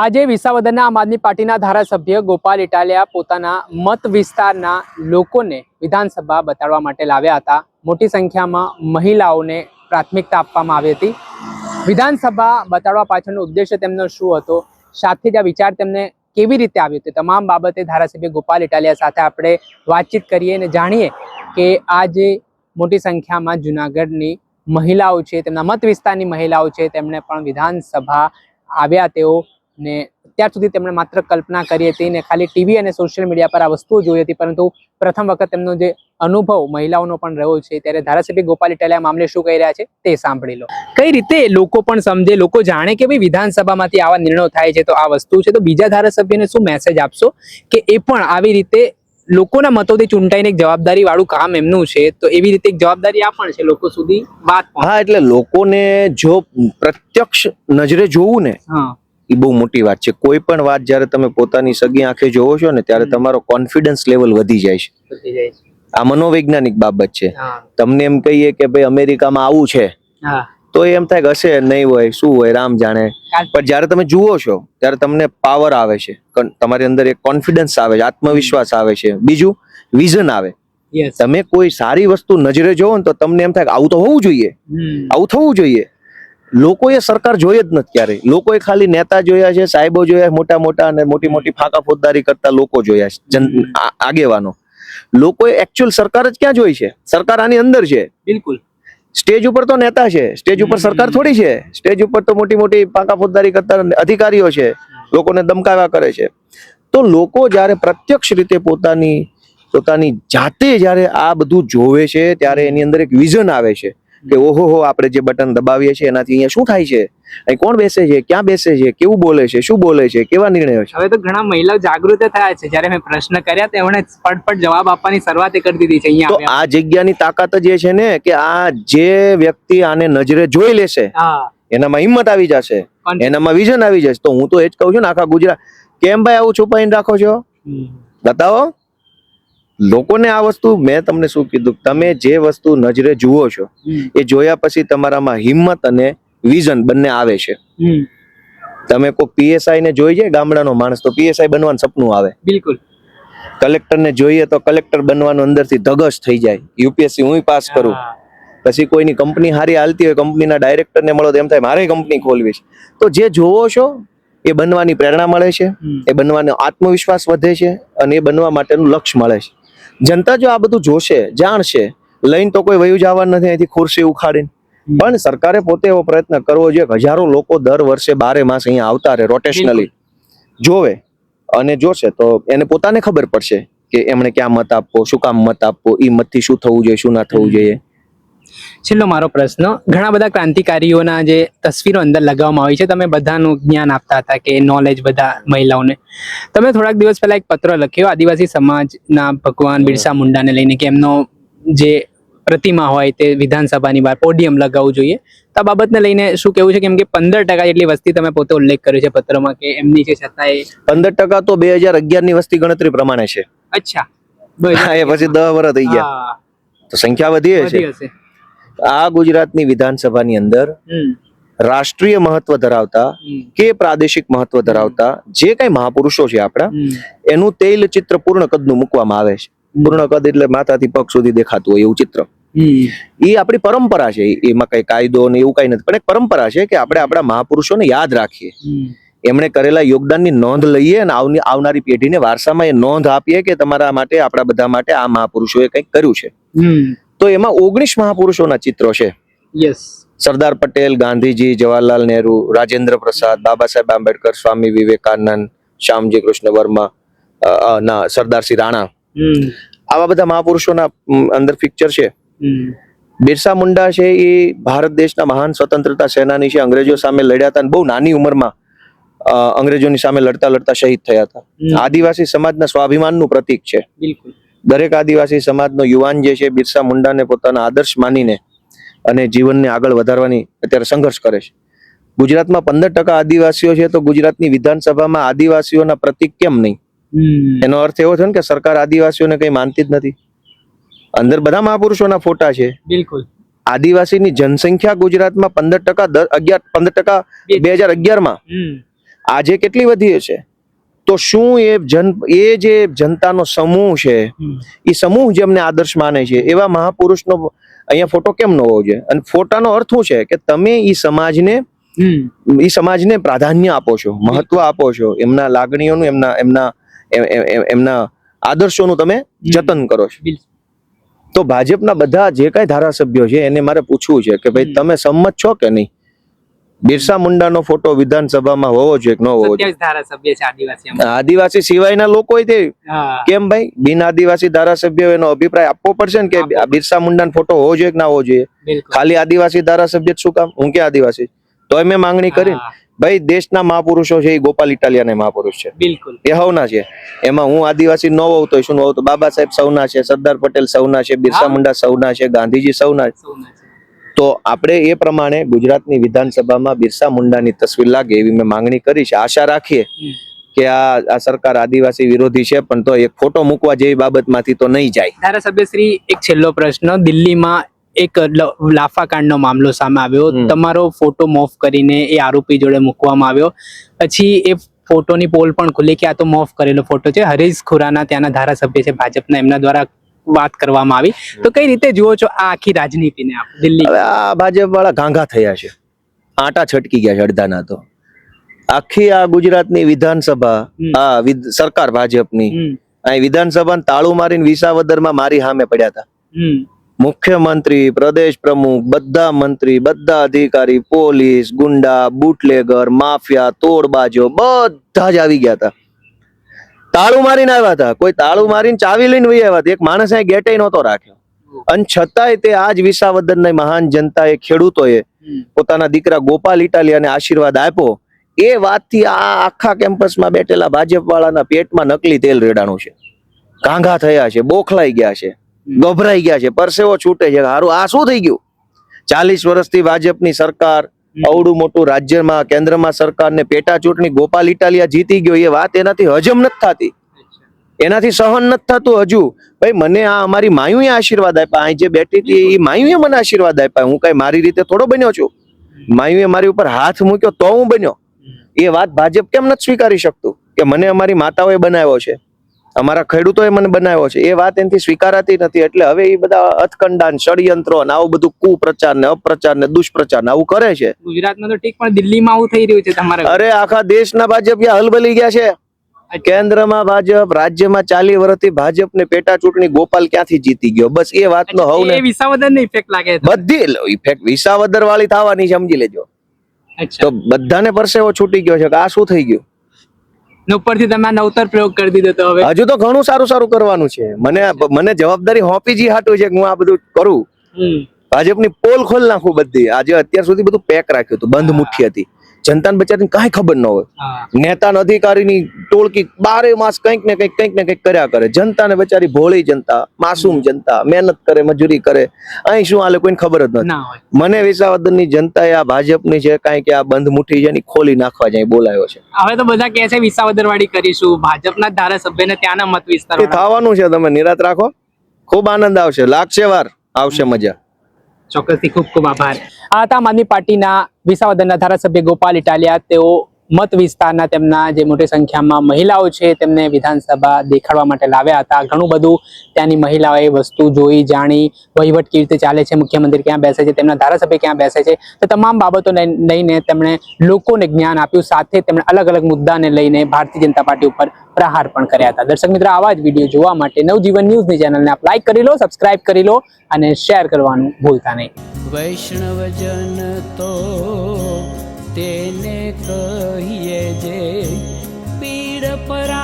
આજે વિસાવદરના આમ આદમી પાર્ટીના ધારાસભ્ય ગોપાલ ઇટાલિયા પોતાના મત વિસ્તારના લોકોને વિધાનસભા બતાડવા માટે લાવ્યા હતા। મોટી સંખ્યામાં મહિલાઓને પ્રાથમિકતા આપવામાં આવી હતી। વિધાનસભા બતાડવા પાછળનો ઉદ્દેશ્ય તેમનો શું હતો, સાથે જ આ વિચાર તેમને કેવી રીતે આવ્યો તે તમામ બાબતે ધારાસભ્ય ગોપાલ ઇટાલિયા સાથે આપણે વાતચીત કરીએ અને જાણીએ કે આ જે મોટી સંખ્યામાં જૂનાગઢની મહિલાઓ છે, તેમના મત વિસ્તારની મહિલાઓ છે, તેમણે પણ વિધાનસભા આવ્યા તેઓ ને અત્યાર સુધી તેમણે માત્ર કલ્પના કરી હતી ને ખાલી ટીવી અને સોશિયલ મીડિયા પર આ વસ્તુઓ જોઈ હતી, પરંતુ પ્રથમ વખત તેમનો જે અનુભવ મહિલાઓનો પણ રહ્યો છે, ત્યારે ધારાસભ્ય ગોપાલ ઇટાલિયા મામલે શું કહી રહ્યા છે તે સાંભળી લો। કઈ રીતે લોકો પણ સમજે, લોકો જાણે કે ભાઈ વિધાનસભામાંથી આવા નિર્ણયો થાય છે તો આ વસ્તુ છે, તો બીજા ધારાસભ્યને શું મેસેજ આપશો કે એ પણ આવી રીતે લોકોના મતોથી ચૂંટાઈને એક જવાબદારી વાળું કામ એમનું છે, તો એવી રીતે એક જવાબદારી આ પણ છે લોકો સુધી વાત પહોંચે। હા, એટલે લોકોને જો પ્રત્યક્ષ નજરે જોવું ને એ બહુ મોટી વાત છે। કોઈ પણ વાત જ્યારે તમે પોતાની સગી આંખે જોવો છો ને ત્યારે તમારો કોન્ફિડન્સ લેવલ વધી જાય છે। આ મનોવૈજ્ઞાનિક બાબત છે। તમને એમ કહીએ કે ભાઈ અમેરિકામાં આવું છે તો એમ થાય કે હશે, નહીં હોય, શું હોય, રામ જાણે। પણ જ્યારે તમે જુઓ છો ત્યારે તમને પાવર આવે છે, તમારી અંદર એક કોન્ફિડન્સ આવે છે, આત્મવિશ્વાસ આવે છે, બીજું વિઝન આવે। તમે કોઈ સારી વસ્તુ નજરે જોવો ને તો તમને એમ થાય કે આવું તો હોવું જોઈએ, આવું થવું જોઈએ। લોકોએ સરકાર જોઈ જ નથી ક્યારેય। લોકોએ ખાલી નેતા જોયા છે, સાહેબો જોયા, મોટા મોટા અને મોટી મોટી ફાંકા ફોજદારી કરતા લોકો જોયા છે, આગેવાનો। લોકોએ એકચ્યુઅલ સરકાર જ ક્યાં જોઈ છે? સરકાર આની અંદર છે। બિલકુલ, સ્ટેજ ઉપર તો નેતા છે, સ્ટેજ ઉપર સરકાર થોડી છે। સ્ટેજ ઉપર તો મોટી મોટી ફાંકા ફોજદારી કરતા અધિકારીઓ છે, લોકોને ધમકાવ્યા કરે છે। તો લોકો જ્યારે પ્રત્યક્ષ રીતે પોતાની જાતે જ્યારે આ બધું જોવે છે ત્યારે એની અંદર એક વિઝન આવે છે કે ઓહો હો, આપણે જે બટન દબાવીએ છીએ એનાથી અહીંયા શું થાય છે, અહીં કોણ બેસે છે, ક્યાં બેસે છે, કેવું બોલે છે, શું બોલે છે, કેવા નિર્ણયો છે। હવે તો ઘણા મહિલાઓ જાગૃત થયા છે। જ્યારે મેં પ્રશ્ન કર્યા તેમણે ફટફટ જવાબ આપવાની શરૂઆત કરી દીધી છે અહીંયા। તો આ જગ્યાની તાકાત જ એ છે ને કે આ જે વ્યક્તિ આને નજરે જોઈ લેશે એનામાં હિંમત આવી જશે, એનામાં વિઝન આવી જશે। તો હું તો એ જ કહું છું ને, આખા ગુજરાત કેમ ભાઈ આવું છુપાઈને રાખો છો? બતાવો લોકોને આ વસ્તુ। મેં તમને શું કીધું, તમે જે વસ્તુ નજરે જુઓ છો એ જોયા પછી તમારામાં હિંમત અને વિઝન બંને આવે છે। તમે કોઈ પીએસઆઈ ને જોઈ જાય, ગામડાનો માણસ, તો પીએસઆઈ બનવાનું સપનું આવે। બિલકુલ, કલેક્ટર ને જોઈએ તો કલેક્ટર બનવાનું અંદરથી ધગશ થઈ જાય, યુપીએસસી હું પાસ કરું। પછી કોઈની કંપની સારી હાલતી હોય, કંપનીના ડાયરેક્ટર ને મળો તો એમ થાય મારે કંપની ખોલવી છે। તો જે જોવો છો એ બનવાની પ્રેરણા મળે છે, એ બનવાનો આત્મવિશ્વાસ વધે છે અને એ બનવા માટેનું લક્ષ્ય મળે છે। જનતા જો આ બધું જોશે, જાણશે, લઈને તો કોઈ વયું જવાનું નથી અહીંથી ખુરશી ઉખાડીને, પણ સરકારે પોતે એવો પ્રયત્ન કરવો જોઈએ કે હજારો લોકો દર વર્ષે 12 માસ અહીંયા આવતા રહે, રોટેશનલી જોવે અને જોશે તો એને પોતાને ખબર પડશે કે એમણે ક્યાં મત આપવો, શું કામ મત આપવો, એ મતથી શું થવું જોઈએ, શું ના થવું જોઈએ। છેલ્લો મારો પ્રશ્ન, ઘણા બધા ક્રાંતિકારીઓના જે તસવીરો અંદર લગાવવામાં આવી છે, તમે બધાનું જ્ઞાન આપતા હતા કે નોલેજ બધા મહિલાઓને, તમે થોડાક દિવસ પહેલા એક પત્ર લખ્યો આદિવાસી સમાજના ભગવાન બિરસા મુંડાને લઈને કે એમનો જે પ્રતિમા હોય તે વિધાનસભાની બહાર પોડિયમ લગાવવું જોઈએ, તો આ બાબતને લઈને શું કહેવું છે? કેમ કે 15% જેટલી વસ્તી તમે પોતે ઉલ્લેખ કર્યો છે પત્રમાં કે એમની છે છતાંય 15% તો 2011 ની વસ્તી ગણતરી પ્રમાણે છે। અચ્છા, એ પછી 10 વર્ષ થઈ ગયા તો સંખ્યા વધી છે। આ ગુજરાતની વિધાનસભાની અંદર રાષ્ટ્રીય મહત્વ ધરાવતા કે પ્રાદેશિક મહત્વ ધરાવતા જે કઈ મહાપુરુષો છે આપણા, એનું તૈલ ચિત્ર પૂર્ણ કદનું મૂકવામાં આવે છે। પૂર્ણ કદ એટલે માથાથી પગ સુધી દેખાતું હોય એવું ચિત્ર। એ આપણી પરંપરા છે, એમાં કઈ કાયદો ને એવું કઈ નથી, પણ એક પરંપરા છે કે આપણે આપણા મહાપુરુષોને યાદ રાખીએ, એમણે કરેલા યોગદાનની નોંધ લઈએ અને આવનારી પેઢીને વારસામાં એ નોંધ આપીએ કે તમારા માટે, આપણા બધા માટે આ મહાપુરુષોએ કંઈક કર્યું છે। તો એમાં 19 મહાપુરુષોના ચિત્રો છે। સરદાર પટેલ, ગાંધીજી, જવાહરલાલ નહેરુ, રાજેન્દ્ર પ્રસાદ, બાબા સાહેબ આંબેડકર, સ્વામી વિવેકાનંદ, શ્યામજી કૃષ્ણ વર્મા, સરદારસિંહ રાણા, આવા બધા મહાપુરુષોના અંદર પિક્ચર છે। બિરસા મુંડા છે એ ભારત દેશના મહાન સ્વતંત્રતા સેનાની છે। અંગ્રેજો સામે લડ્યા હતા અને બહુ નાની ઉંમરમાં અંગ્રેજોની સામે લડતા લડતા શહીદ થયા હતા। આદિવાસી સમાજના સ્વાભિમાનનું પ્રતીક છે। દરેક આદિવાસી સમાજનો યુવાન જે છે બિરસા મુંડાને પોતાના આદર્શ માનીને અને જીવનને આગળ વધારવાની અત્યારે સંઘર્ષ કરે છે। ગુજરાતમાં 15% આદિવાસીઓ છે, તો ગુજરાતની વિધાનસભામાં આદિવાસીઓના પ્રતીક કેમ નહીં? એનો અર્થ એવો થયો ને કે સરકાર આદિવાસીઓને કઈ માનતી જ નથી। અંદર બધા મહાપુરુષોના ફોટા છે। બિલકુલ, આદિવાસીની જનસંખ્યા ગુજરાતમાં 15% 15% 2011માં આજે કેટલી વધી છે? તો શું એ જે જનતાનો સમૂહ છે, એ સમૂહ જેમને આદર્શ માને છે એવા મહાપુરુષનો અહીંયા ફોટો કેમ ન હોવો જોઈએ? અને ફોટાનો અર્થ શું છે કે તમે એ સમાજને પ્રાધાન્ય આપો છો, મહત્વ આપો છો, એમના લાગણીઓનું, એમના આદર્શોનું તમે જતન કરો છો. તો ભાજપના બધા જે કઈ ધારાસભ્યો છે એને મારે પૂછવું છે કે ભાઈ તમે સંમત છો કે નહીં? બિરસા મુંડાનો ફોટો વિધાનસભામાં હોવો જોઈએ કે ન હોવો જોઈએ? ધારાસભ્ય છે આદિવાસી. આદિવાસી સિવાયના લોકો કેમ ભાઈ? બિન આદિવાસી ધારાસભ્યો એનો અભિપ્રાય આપવો પડશે ને કે બિરસા મુંડાનો ફોટો હોવો જોઈએ કે ના હોવો જોઈએ? ખાલી આદિવાસી ધારાસભ્ય શું કામ? હું ક્યાં આદિવાસી? તોય મેં માંગણી કરી. ભાઈ દેશના મહાપુરુષો છે એ ગોપાલ ઇટાલિયાના મહાપુરુષ છે, બિલકુલ એ હવના છે. એમાં હું આદિવાસી ન હોઉં તો શું ન હોઉં? તો બાબા સાહેબ સૌના છે, સરદાર પટેલ સૌના છે, બિરસા મુંડા સૌના છે, ગાંધીજી સૌના છે. તો આપણે એ પ્રમાણે ગુજરાતની વિધાનસભામાં બિરસા મુંડાની તસવીર લાગે એવી મેં માંગણી કરી છે. આશા રાખીએ કે આ સરકાર આદિવાસી વિરોધી છે પણ તો એક ફોટો મૂકવા જેવી બાબતમાંથી તો નહીં જાય. ધારાસભ્ય શ્રી, એક છેલ્લો પ્રશ્ન. દિલ્હીમાં એક લાફાકાંડનો મામલો સામે આવ્યો. તમારો ફોટો મોફ કરીને એ આરોપી જોડે મૂકવામાં આવ્યો. પછી એ ફોટોની પોલ પણ ખુલી કે આ તો મોફ કરેલો ફોટો છે. હરીશ ખુરાના ત્યાંના ધારાસભ્ય છે ભાજપના, એમના દ્વારા વાત કરવામાં આવી. તો કઈ રીતે જુઓ છો આ આખી રાજનીતિને? દિલ્હી આ ભાજપ વાળા ગાંગા થયા છે, આટા છટકી ગયા છે અડધાના. તો આખી આ ગુજરાતની વિધાનસભા, આ સરકાર ભાજપની, આ વિધાનસભાને તાળું મારીને વિસાવદરમાં મારી સામે પડ્યા હતા. મુખ્યમંત્રી, પ્રદેશ પ્રમુખ, બધા મંત્રી, બધા અધિકારી, પોલીસ, ગુંડા, બુટલેગર, માફિયા, તોડબાજો બધા જ આવી ગયા હતા. તાળું મારીને આવ્યા હતા. કોઈ તાળું મારીને ચાવી લઈને વહી આવ્યા હતા. એક માણસ અહીં ગેટે નહોતો રાખ્યો. અને છતાંય તે આજ વિસાવદરના મહાન જનતાએ, ખેડૂતોએ પોતાના દીકરા ગોપાલ ઇટાલિયાને આશીર્વાદ આપ્યો. એ વાતથી આ આખા કેમ્પસમાં બેઠેલા ભાજપ વાળાના પેટમાં નકલી તેલ રેડાણું છે. ગાંગા થયા છે, બોખલાઈ ગયા છે, ગભરાઈ ગયા છે, પરસેવો છૂટે છે. હારું આ શું થઈ ગયું? 40 વર્ષથી ભાજપની સરકાર, અવડું મોટું રાજ્યમાં, કેન્દ્રમાં સરકારને પેટા ચૂંટણી ગોપાલ ઇટાલિયા જીતી ગયો. એ વાત એનાથી હજમ નથી થતી, એનાથી સહન નથી થતું. હજુ ભાઈ મને આ અમારી માયુએ આશીર્વાદ આપ્યા. અહીં જે બેઠી હતી એ માયુએ મને આશીર્વાદ આપ્યા. હું કઈ મારી રીતે થોડો બન્યો છું. માયુએ મારી ઉપર હાથ મૂક્યો તો હું બન્યો. એ વાત ભાજપ કેમ નથી સ્વીકારી શકતું કે મને અમારી માતાઓએ બનાવ્યો છે, અમારા ખેડૂતોએ મને બનાવ્યો છે? એ વાત એનાથી સ્વીકારાતી નથી. એટલે હવે એ બધા અથકંડાન, ષડયંત્રો ને આવું બધું કુપ્રચાર ને અપપ્રચાર ને દુષ્પ્રચાર ને આવું કરે છે. ગુજરાતમાં તો ઠીક, પણ દિલ્હીમાં આવું થઈ રહ્યું છે તમારે? અરે આખા દેશના ભાજપ હલબલી ગયા છે. કેન્દ્રમાં ભાજપ, રાજ્યમાં 40 વર્ષથી ભાજપ ને પેટા ચૂંટણી ગોપાલ ક્યાંથી જીતી ગયો? બસ એ વાતનો હવને વિસાવદર ની ઇફેક્ટ લાગે. બધી ઇફેક્ટ વિસાવદર વાળી થવાની છે, સમજી લેજો. તો બધાને પરસેવો છૂટી ગયો છે કે આ શું થઈ ગયું? ઉપરથી તમે નવતર પ્રયોગ કરી દીધો. તો હવે હજુ તો ઘણું સારું કરવાનું છે. મને જવાબદારી હોપીજી હાટું છે કે હું આ બધું કરું. ભાજપની પોલ ખોલ નાખું બધી. આજે અત્યાર સુધી બધું પેક રાખ્યું હતું, બંધ મુઠ્ઠી હતી. જનતાને બચારીને કાંઈ ખબર ન હોય. નેતા અધિકારીની ટોળકી 12 માસ કંઈક ને કંઈક કર્યા કરે. જનતાને બચારી ભોળી જનતા, માસૂમ જનતા, મહેનત કરે, મજૂરી કરે. અહીં શું હાલે કોઈને ખબર જ નથી. મને વિસાવદરની જનતાએ આ ભાજપની છે કાંઈ કે આ બંધ મુઠ્ઠી છે એની ખોલી નાખવા જાય બોલાયો છે. હવે તો બધા કહે છે વિસાવદર વાળી કરીશું. ભાજપના ધારાસભ્યને ત્યાંના મત વિસ્તાર થવાનું છે. તમે નિરાત રાખો, ખૂબ આનંદ આવશે, લાગશે વાર, આવશે મજા. ચોક્કસથી ખૂબ ખૂબ આભાર. આ હતા આમ આદમી પાર્ટીના વિસાવદરના ધારાસભ્ય ગોપાલ ઇટાલિયા. તેઓ મત વિસ્તારના તેમના જે મોટી સંખ્યામાં મહિલાઓ છે તેમને વિધાનસભા દેખાડવા માટે લાવ્યા હતા. ઘણું બધું ત્યાંની મહિલાઓએ વસ્તુ જોઈ, જાણી, વહીવટ કેવી રીતે ચાલે છે, મુખ્યમંત્રી ક્યાં બેસે છે, તેમના ધારાસભ્ય ક્યાં બેસે છે, તો તમામ બાબતોને લઈને તેમણે લોકોને જ્ઞાન આપ્યું. સાથે તેમણે અલગ અલગ મુદ્દાને લઈને ભારતીય જનતા પાર્ટી ઉપર પ્રહાર પણ કર્યા હતા. દર્શક મિત્રો, આવા જ વિડીયો જોવા માટે નવજીવન ન્યૂઝની ચેનલને આપ લાઈક કરી લો, સબસ્ક્રાઇબ કરી લો અને શેર કરવાનું ભૂલતા નહીં. વૈષ્ણવજન તો તેને કહીએ જે પીડ પરા